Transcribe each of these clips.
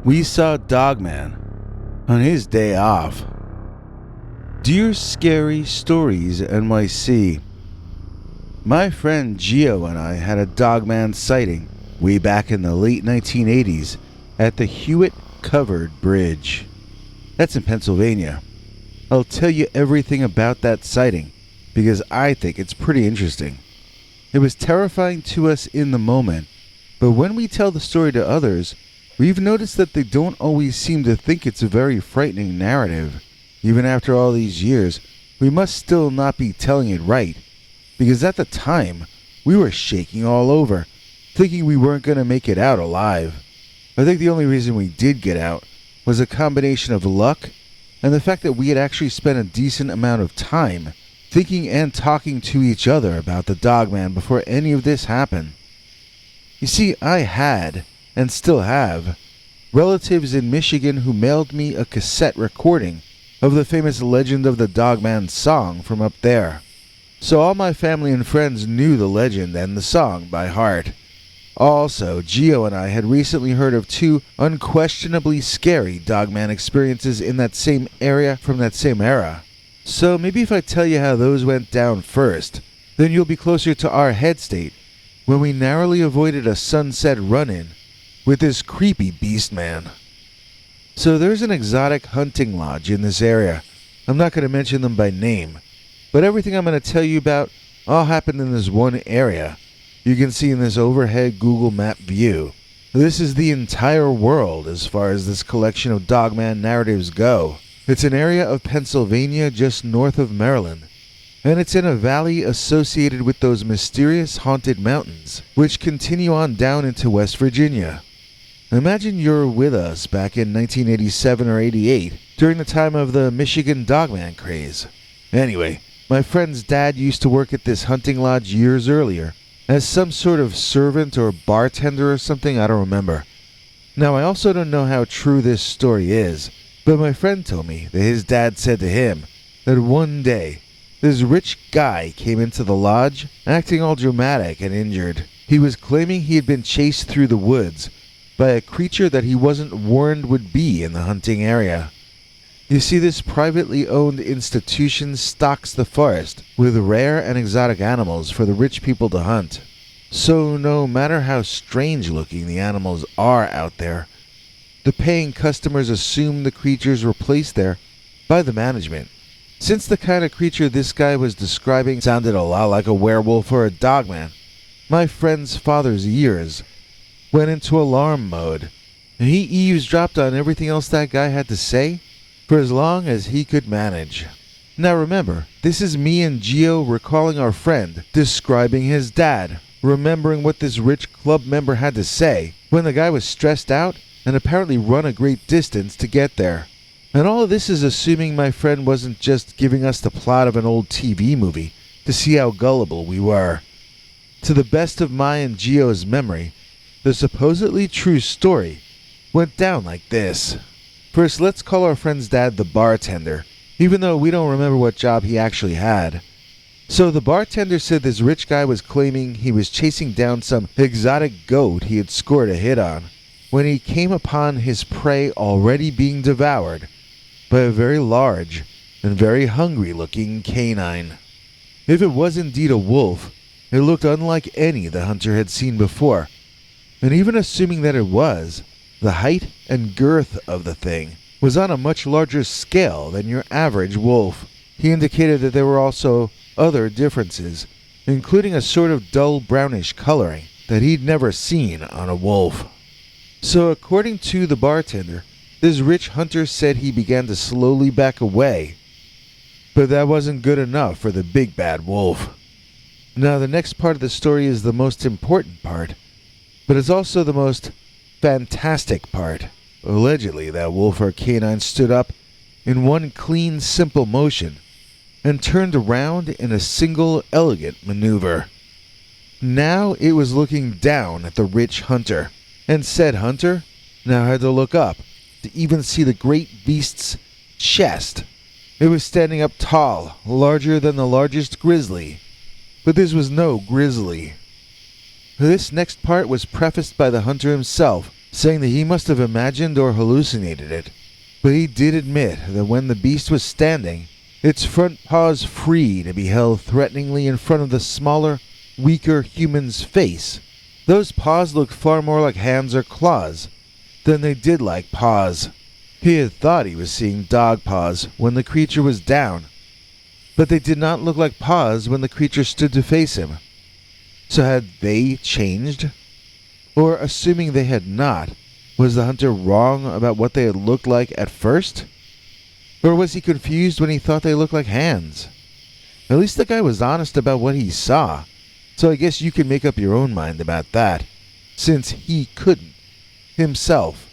we saw Dogman on his day off. Dear Scary Stories NYC, my friend Gio and I had a Dogman sighting way back in the late 1980s at the Hewitt Covered Bridge. That's in Pennsylvania. I'll tell you everything about that sighting because I think it's pretty interesting. It was terrifying to us in the moment, but when we tell the story to others, we've noticed that they don't always seem to think it's a very frightening narrative. Even after all these years, we must still not be telling it right, because at the time, we were shaking all over, thinking we weren't going to make it out alive. I think the only reason we did get out was a combination of luck and the fact that we had actually spent a decent amount of time thinking and talking to each other about the Dogman before any of this happened. You see, I had, and still have, relatives in Michigan who mailed me a cassette recording of the famous Legend of the Dogman song from up there. So all my family and friends knew the legend and the song by heart. Also, Gio and I had recently heard of two unquestionably scary Dogman experiences in that same area from that same era. So maybe if I tell you how those went down first, then you'll be closer to our head state when we narrowly avoided a sunset run-in with this creepy beast man. So there's an exotic hunting lodge in this area. I'm not going to mention them by name, but everything I'm going to tell you about all happened in this one area. You can see in this overhead Google Map view. This is the entire world as far as this collection of Dogman narratives go. It's an area of Pennsylvania just north of Maryland, and it's in a valley associated with those mysterious haunted mountains, which continue on down into West Virginia. Imagine you're with us back in 1987 or 88, during the time of the Michigan Dogman craze. Anyway, my friend's dad used to work at this hunting lodge years earlier, as some sort of servant or bartender or something, I don't remember. Now, I also don't know how true this story is, but my friend told me that his dad said to him that one day, this rich guy came into the lodge, acting all dramatic and injured. He was claiming he had been chased through the woods by a creature that he wasn't warned would be in the hunting area. You see, this privately owned institution stocks the forest with rare and exotic animals for the rich people to hunt. So no matter how strange looking the animals are out there, the paying customers assume the creatures were placed there by the management. Since the kind of creature this guy was describing sounded a lot like a werewolf or a dogman, my friend's father's ears went into alarm mode, and he eavesdropped on everything else that guy had to say for as long as he could manage. Now remember, this is me and Gio recalling our friend describing his dad, remembering what this rich club member had to say when the guy was stressed out and apparently run a great distance to get there. And all of this is assuming my friend wasn't just giving us the plot of an old TV movie to see how gullible we were. To the best of my and Gio's memory, the supposedly true story went down like this. First, let's call our friend's dad the bartender, even though we don't remember what job he actually had. So the bartender said this rich guy was claiming he was chasing down some exotic goat he had scored a hit on when he came upon his prey already being devoured by a very large and very hungry-looking canine. If it was indeed a wolf, it looked unlike any the hunter had seen before, and even assuming that it was, the height and girth of the thing was on a much larger scale than your average wolf. He indicated that there were also other differences, including a sort of dull brownish coloring that he'd never seen on a wolf. So according to the bartender, this rich hunter said he began to slowly back away, but that wasn't good enough for the big bad wolf. Now the next part of the story is the most important part, but it's also the most fantastic part. Allegedly, that wolf or canine stood up in one clean, simple motion and turned around in a single, elegant maneuver. Now it was looking down at the rich hunter, and said hunter now had to look up to even see the great beast's chest. It was standing up tall, larger than the largest grizzly. But this was no grizzly. This next part was prefaced by the hunter himself, saying that he must have imagined or hallucinated it. But he did admit that when the beast was standing, its front paws free to be held threateningly in front of the smaller, weaker human's face, those paws looked far more like hands or claws than they did like paws. He had thought he was seeing dog paws when the creature was down, but they did not look like paws when the creature stood to face him. So had they changed? Or, assuming they had not, was the hunter wrong about what they had looked like at first? Or was he confused when he thought they looked like hands? At least the guy was honest about what he saw, so I guess you can make up your own mind about that, since he couldn't himself.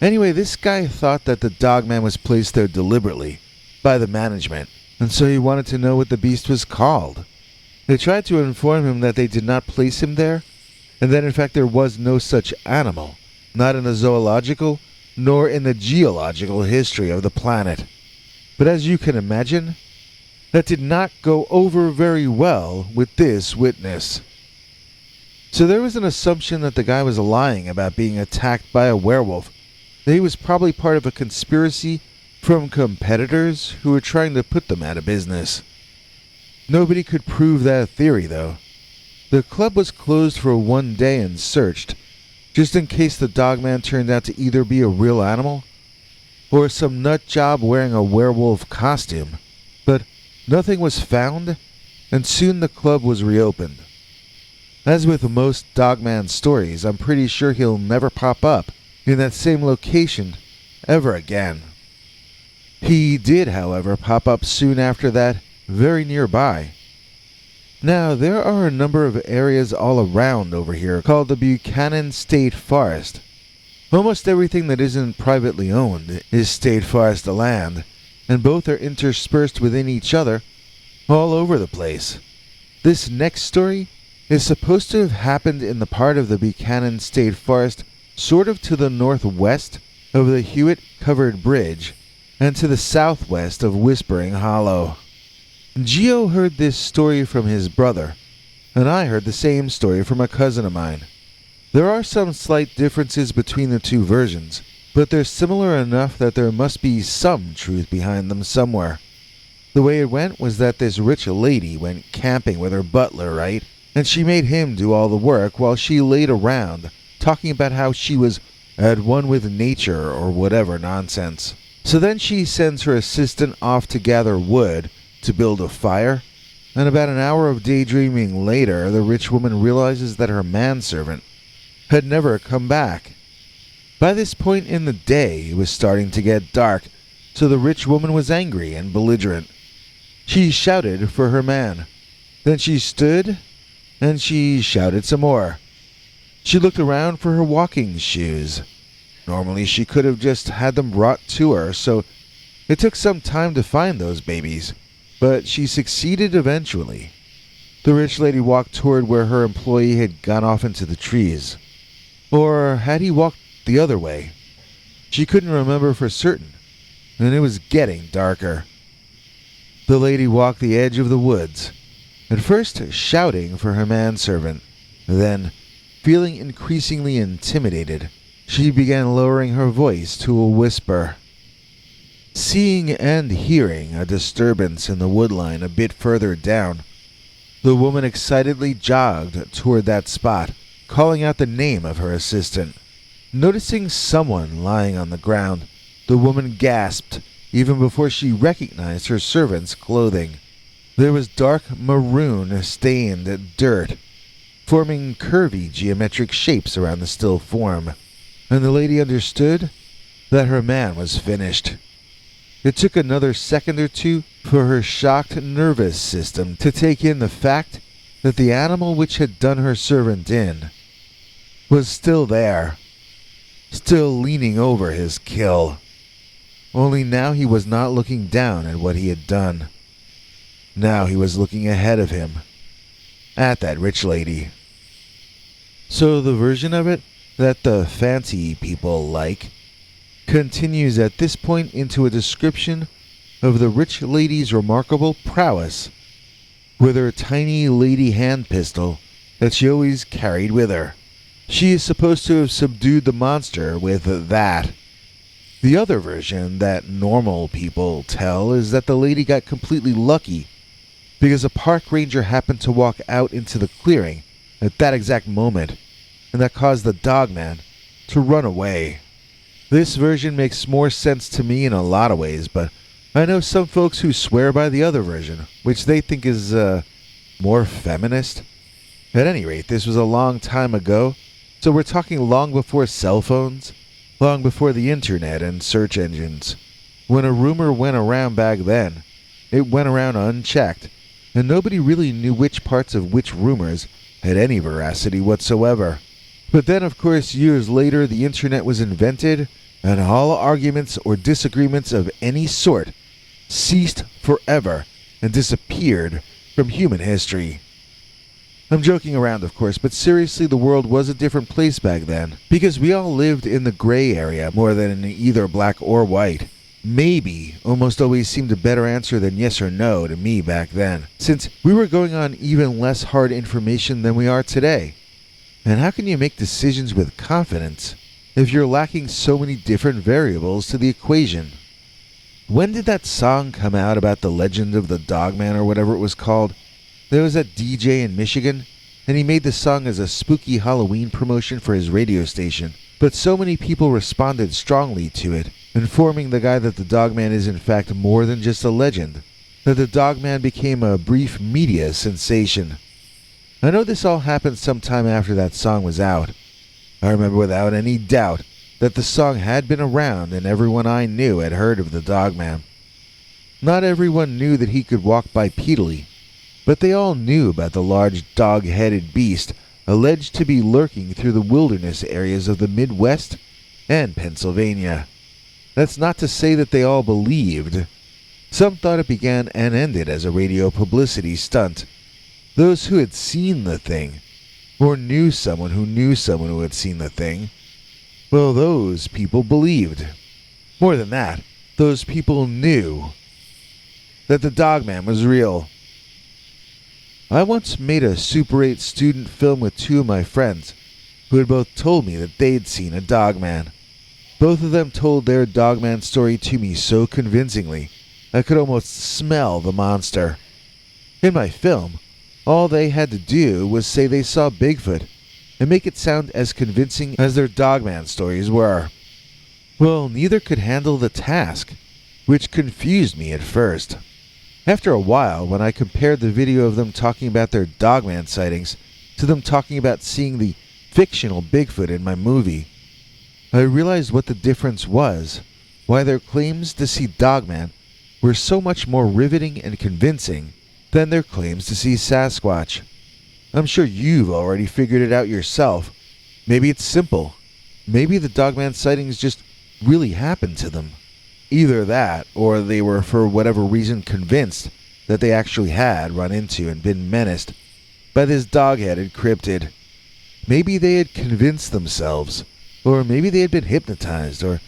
Anyway, this guy thought that the Dogman was placed there deliberately by the management, and so he wanted to know what the beast was called. They tried to inform him that they did not place him there, and that in fact there was no such animal, not in the zoological nor in the geological history of the planet. But as you can imagine, that did not go over very well with this witness. So there was an assumption that the guy was lying about being attacked by a werewolf, that he was probably part of a conspiracy from competitors who were trying to put them out of business. Nobody could prove that theory, though. The club was closed for one day and searched, just in case the Dogman turned out to either be a real animal or some nut job wearing a werewolf costume. But nothing was found, and soon the club was reopened. As with most Dogman stories, I'm pretty sure he'll never pop up in that same location ever again. He did, however, pop up soon after that, very nearby. Now, there are a number of areas all around over here called the Buchanan State Forest. Almost everything that isn't privately owned is state forest land, and both are interspersed within each other all over the place. This next story is supposed to have happened in the part of the Buchanan State Forest sort of to the northwest of the Hewitt-covered bridge and to the southwest of Whispering Hollow. Geo heard this story from his brother, and I heard the same story from a cousin of mine. There are some slight differences between the two versions, but they're similar enough that there must be some truth behind them somewhere. The way it went was that this rich lady went camping with her butler, right? And she made him do all the work while she laid around, talking about how she was at one with nature or whatever nonsense. So then she sends her assistant off to gather wood to build a fire, and about an hour of daydreaming later, the rich woman realizes that her manservant had never come back. By this point in the day, it was starting to get dark, so the rich woman was angry and belligerent. She shouted for her man. Then she stood, and she shouted some more. She looked around for her walking shoes. Normally she could have just had them brought to her, so it took some time to find those babies, but she succeeded eventually. The rich lady walked toward where her employee had gone off into the trees. Or had he walked the other way? She couldn't remember for certain, and it was getting darker. The lady walked the edge of the woods, at first shouting for her manservant. Then, feeling increasingly intimidated, she began lowering her voice to a whisper. Seeing and hearing a disturbance in the woodline a bit further down, the woman excitedly jogged toward that spot, calling out the name of her assistant. Noticing someone lying on the ground, the woman gasped even before she recognized her servant's clothing. There was dark maroon-stained dirt, forming curvy geometric shapes around the still form, and the lady understood that her man was finished. It took another second or two for her shocked nervous system to take in the fact that the animal which had done her servant in was still there, still leaning over his kill. Only now he was not looking down at what he had done. Now he was looking ahead of him, at that rich lady. So the version of it that the fancy people like continues at this point into a description of the rich lady's remarkable prowess with her tiny lady hand pistol that she always carried with her. She is supposed to have subdued the monster with that. The other version that normal people tell is that the lady got completely lucky because a park ranger happened to walk out into the clearing at that exact moment, and that caused the Dogman to run away. This version makes more sense to me in a lot of ways, but I know some folks who swear by the other version, which they think is more feminist. At any rate, this was a long time ago, so we're talking long before cell phones, long before the internet and search engines. When a rumor went around back then, it went around unchecked, and nobody really knew which parts of which rumors had any veracity whatsoever. But then, of course, years later, the internet was invented, and all arguments or disagreements of any sort ceased forever and disappeared from human history. I'm joking around, of course, but seriously, the world was a different place back then, because we all lived in the gray area more than in either black or white. Maybe almost always seemed a better answer than yes or no to me back then, since we were going on even less hard information than we are today. And how can you make decisions with confidence if you're lacking so many different variables to the equation? When did that song come out about the legend of the Dogman or whatever it was called? There was that DJ in Michigan, and he made the song as a spooky Halloween promotion for his radio station. But so many people responded strongly to it, informing the guy that the Dogman is in fact more than just a legend, that the Dogman became a brief media sensation. I know this all happened sometime after that song was out. I remember without any doubt that the song had been around and everyone I knew had heard of the Dogman. Not everyone knew that he could walk bipedally, but they all knew about the large dog-headed beast alleged to be lurking through the wilderness areas of the Midwest and Pennsylvania. That's not to say that they all believed. Some thought it began and ended as a radio publicity stunt. Those who had seen the thing, or knew someone who had seen the thing, well, those people believed. More than that, those people knew that the Dogman was real. I once made a Super 8 student film with two of my friends who had both told me that they'd seen a Dogman. Both of them told their Dogman story to me so convincingly I could almost smell the monster. In my film, all they had to do was say they saw Bigfoot and make it sound as convincing as their Dogman stories were. Well, neither could handle the task, which confused me at first. After a while, when I compared the video of them talking about their Dogman sightings to them talking about seeing the fictional Bigfoot in my movie, I realized what the difference was, why their claims to see Dogman were so much more riveting and convincing than their claims to see Sasquatch. I'm sure you've already figured it out yourself. Maybe it's simple. Maybe the Dogman sightings just really happened to them. Either that, or they were for whatever reason convinced that they actually had run into and been menaced by this dog-headed cryptid. Maybe they had convinced themselves, or maybe they had been hypnotized, or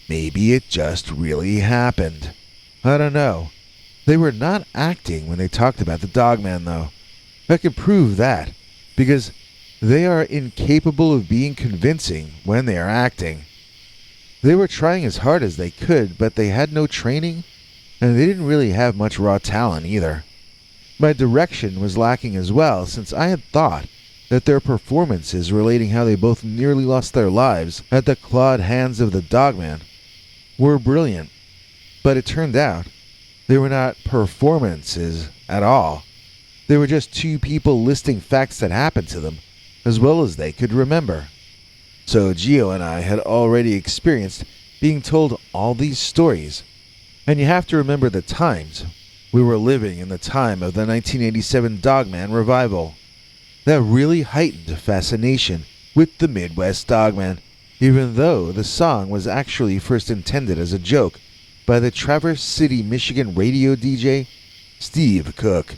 maybe it just really happened. I don't know. They were not acting when they talked about the Dogman, though. I can prove that, because they are incapable of being convincing when they are acting. They were trying as hard as they could, but they had no training, and they didn't really have much raw talent either. My direction was lacking as well, since I had thought that their performances relating how they both nearly lost their lives at the clawed hands of the Dogman were brilliant. But it turned out they were not performances at all. They were just two people listing facts that happened to them, as well as they could remember. So Gio and I had already experienced being told all these stories. And you have to remember the times. We were living in the time of the 1987 Dogman revival. That really heightened fascination with the Midwest Dogman, even though the song was actually first intended as a joke by the Traverse City, Michigan radio DJ, Steve Cook.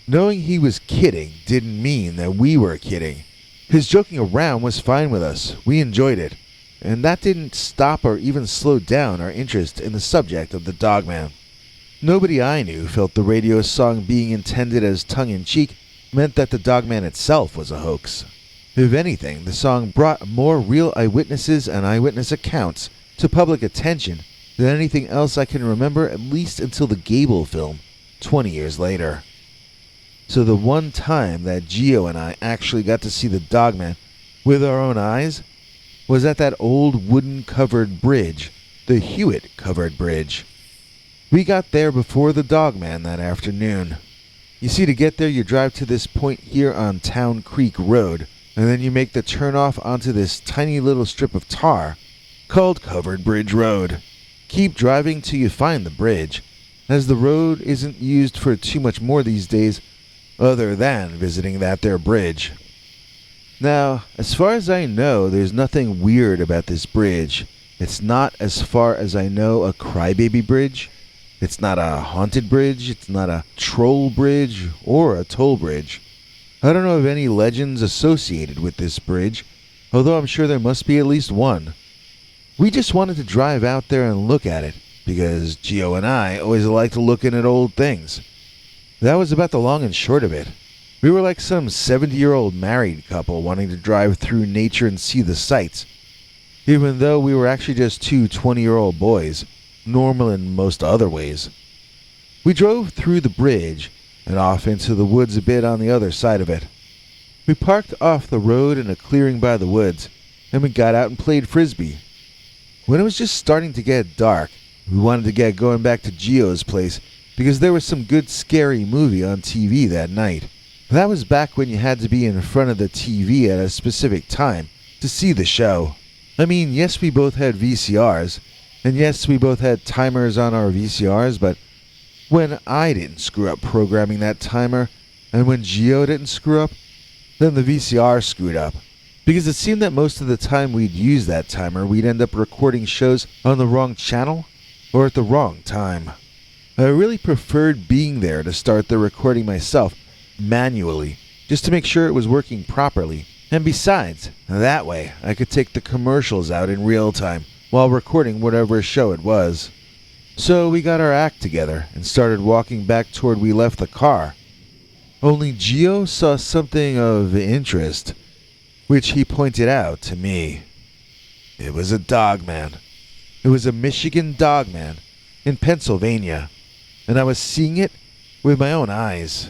Knowing he was kidding didn't mean that we were kidding. His joking around was fine with us. We enjoyed it. And that didn't stop or even slow down our interest in the subject of the Dogman. Nobody I knew felt the radio song being intended as tongue-in-cheek meant that the Dogman itself was a hoax. If anything, the song brought more real eyewitnesses and eyewitness accounts to public attention than anything else I can remember, at least until the Gable film 20 years later. So the one time that Gio and I actually got to see the Dogman with our own eyes was at that old wooden covered bridge, the Hewitt covered bridge. We got there before the Dogman that afternoon. You see, to get there you drive to this point here on Town Creek Road, and then you make the turn off onto this tiny little strip of tar called Covered Bridge Road. Keep driving till you find the bridge, as the road isn't used for too much more these days other than visiting that there bridge. Now, as far as I know, there's nothing weird about this bridge. It's not, as far as I know, a crybaby bridge. It's not a haunted bridge. It's not a troll bridge or a toll bridge. I don't know of any legends associated with this bridge, although I'm sure there must be at least one. We just wanted to drive out there and look at it, because Gio and I always liked looking at old things. That was about the long and short of it. We were like some 70-year-old married couple wanting to drive through nature and see the sights, even though we were actually just two 20-year-old boys, normal in most other ways. We drove through the bridge and off into the woods a bit on the other side of it. We parked off the road in a clearing by the woods, and we got out and played frisbee. When it was just starting to get dark, we wanted to get going back to Gio's place because there was some good scary movie on TV that night. That was back when you had to be in front of the TV at a specific time to see the show. I mean, yes, we both had VCRs, and yes, we both had timers on our VCRs, but when I didn't screw up programming that timer, and when Gio didn't screw up, then the VCR screwed up. Because it seemed that most of the time we'd use that timer, we'd end up recording shows on the wrong channel or at the wrong time. I really preferred being there to start the recording myself, manually, just to make sure it was working properly. And besides, that way I could take the commercials out in real time while recording whatever show it was. So we got our act together and started walking back toward we left the car. Only Gio saw something of interest, which he pointed out to me. It was a Dogman. It was a Michigan Dogman in Pennsylvania, and I was seeing it with my own eyes.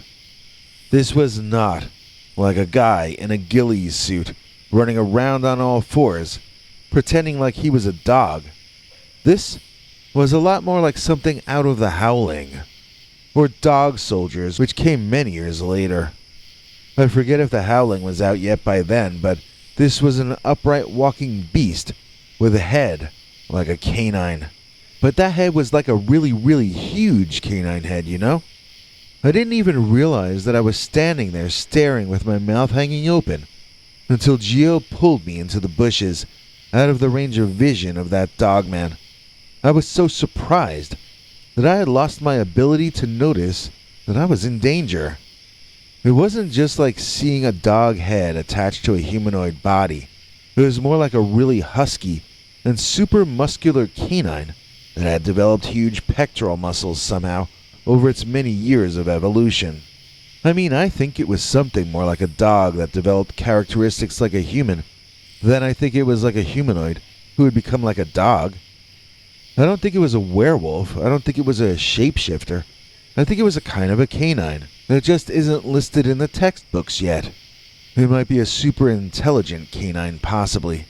This was not like a guy in a ghillie suit running around on all fours, pretending like he was a dog. This was a lot more like something out of The Howling, or Dog Soldiers, which came many years later. I forget if The Howling was out yet by then, but this was an upright walking beast with a head like a canine. But that head was like a really, really huge canine head, you know? I didn't even realize that I was standing there staring with my mouth hanging open until Gio pulled me into the bushes, out of the range of vision of that Dogman. I was so surprised that I had lost my ability to notice that I was in danger. It wasn't just like seeing a dog head attached to a humanoid body. It was more like a really husky and super muscular canine that had developed huge pectoral muscles somehow over its many years of evolution. I mean, I think it was something more like a dog that developed characteristics like a human than I think it was like a humanoid who had become like a dog. I don't think it was a werewolf. I don't think it was a shapeshifter. I think it was a kind of a canine that just isn't listed in the textbooks yet. It might be a super intelligent canine, possibly.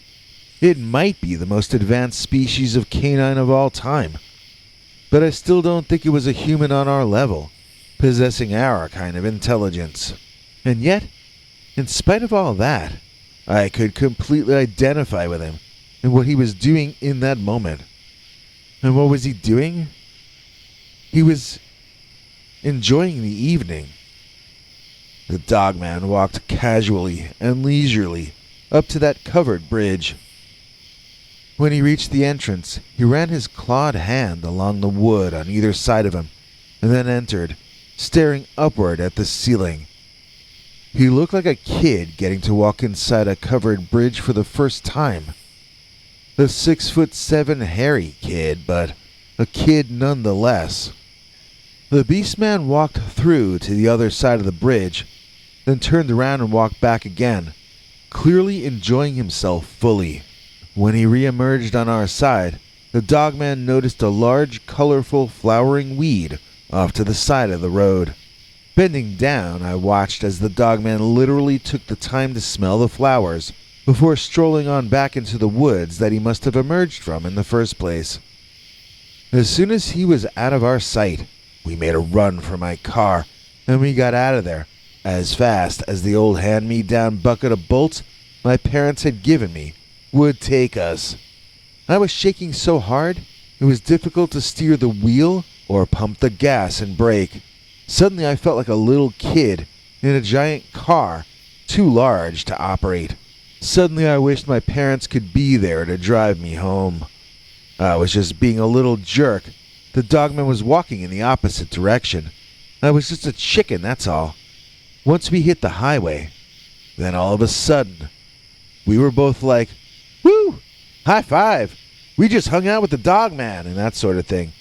It might be the most advanced species of canine of all time. But I still don't think it was a human on our level, possessing our kind of intelligence. And yet, in spite of all that, I could completely identify with him and what he was doing in that moment. And what was he doing? He was enjoying the evening. The Dogman walked casually and leisurely up to that covered bridge. When he reached the entrance, he ran his clawed hand along the wood on either side of him, and then entered, staring upward at the ceiling. He looked like a kid getting to walk inside a covered bridge for the first time. A 6'7" hairy kid, but a kid nonetheless. The Beastman walked through to the other side of the bridge, then turned around and walked back again, clearly enjoying himself fully. When he re-emerged on our side, the dogman noticed a large, colorful, flowering weed off to the side of the road. Bending down, I watched as the dogman literally took the time to smell the flowers before strolling on back into the woods that he must have emerged from in the first place. As soon as he was out of our sight, we made a run for my car, and we got out of there as fast as the old hand-me-down bucket of bolts my parents had given me would take us. I was shaking so hard, it was difficult to steer the wheel or pump the gas and brake. Suddenly I felt like a little kid in a giant car, too large to operate. Suddenly I wished my parents could be there to drive me home. I was just being a little jerk. The dogman was walking in the opposite direction. I was just a chicken, that's all. Once we hit the highway, then all of a sudden, we were both like, "Woo! High five! We just hung out with the dogman," and that sort of thing.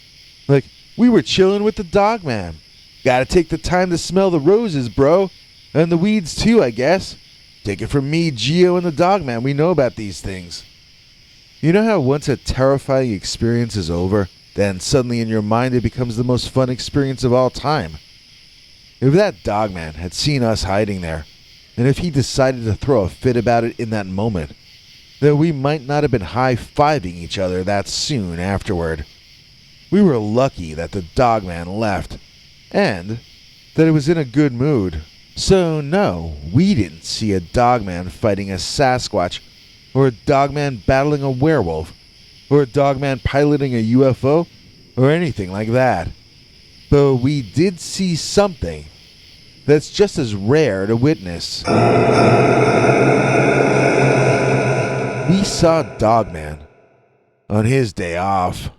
Like, we were chilling with the dogman. Gotta take the time to smell the roses, bro. And the weeds too, I guess. Take it from me, Gio, and the dogman. We know about these things. You know how once a terrifying experience is over, then suddenly in your mind it becomes the most fun experience of all time? If that dogman had seen us hiding there, and if he decided to throw a fit about it in that moment, then we might not have been high-fiving each other that soon afterward. We were lucky that the dogman left, and that it was in a good mood. So no, we didn't see a dogman fighting a Sasquatch, or a dogman battling a werewolf, or a dogman piloting a UFO, or anything like that. But we did see something that's just as rare to witness. We saw Dogman on his day off.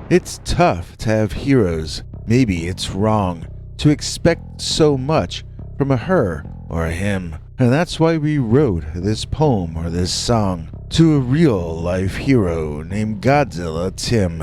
It's tough to have heroes. Maybe it's wrong to expect so much from a her or a him. And that's why we wrote this poem or this song to a real-life hero named Godzilla Tim.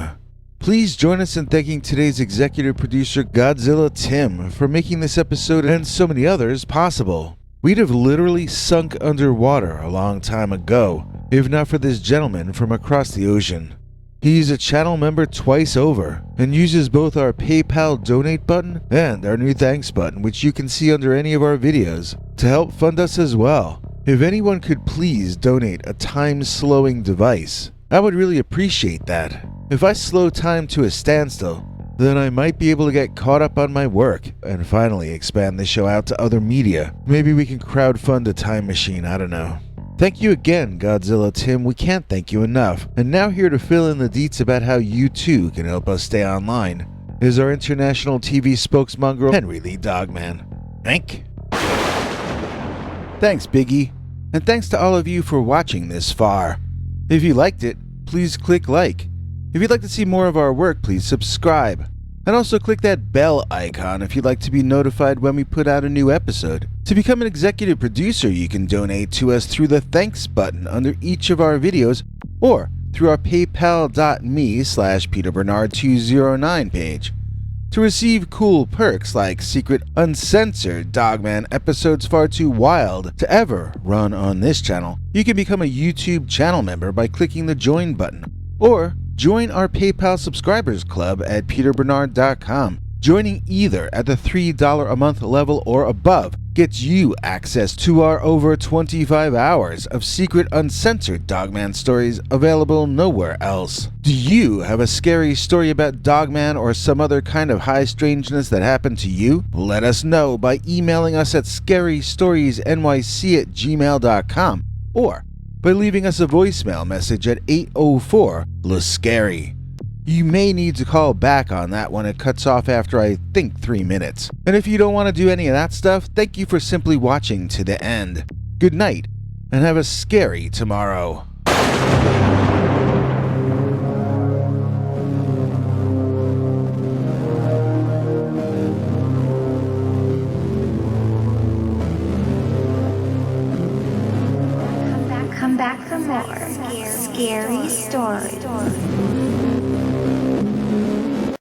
Please join us in thanking today's executive producer Godzilla Tim for making this episode and so many others possible. We'd have literally sunk underwater a long time ago if not for this gentleman from across the ocean. He's a channel member twice over and uses both our PayPal donate button and our new thanks button, which you can see under any of our videos, to help fund us as well. If anyone could please donate a time-slowing device, I would really appreciate that. If I slow time to a standstill, then I might be able to get caught up on my work and finally expand the show out to other media. Maybe we can crowdfund a time machine, I don't know. Thank you again, Godzilla Tim. We can't thank you enough. And now here to fill in the deets about how you too can help us stay online is our international TV spokesmongrel, Henry Lee Dogman. Thanks, Biggie. And thanks to all of you for watching this far. If you liked it, please click like. If you'd like to see more of our work, please subscribe. And also click that bell icon if you'd like to be notified when we put out a new episode. To become an executive producer, you can donate to us through the thanks button under each of our videos or through our paypal.me/PeterBernard209 page. To receive cool perks like secret uncensored Dogman episodes far too wild to ever run on this channel, you can become a YouTube channel member by clicking the join button or join our PayPal subscribers club at peterbernard.com. Joining either at the $3 a month level or above gets you access to our over 25 hours of secret uncensored Dogman stories available nowhere else. Do you have a scary story about Dogman or some other kind of high strangeness that happened to you? Let us know by emailing us at scarystoriesnyc@gmail.com or by leaving us a voicemail message at 804-LA-SCARY. You may need to call back on that one. It cuts off after, I think, 3 minutes. And if you don't want to do any of that stuff, thank you for simply watching to the end. Good night, and have a scary tomorrow. Come back for more scary stories.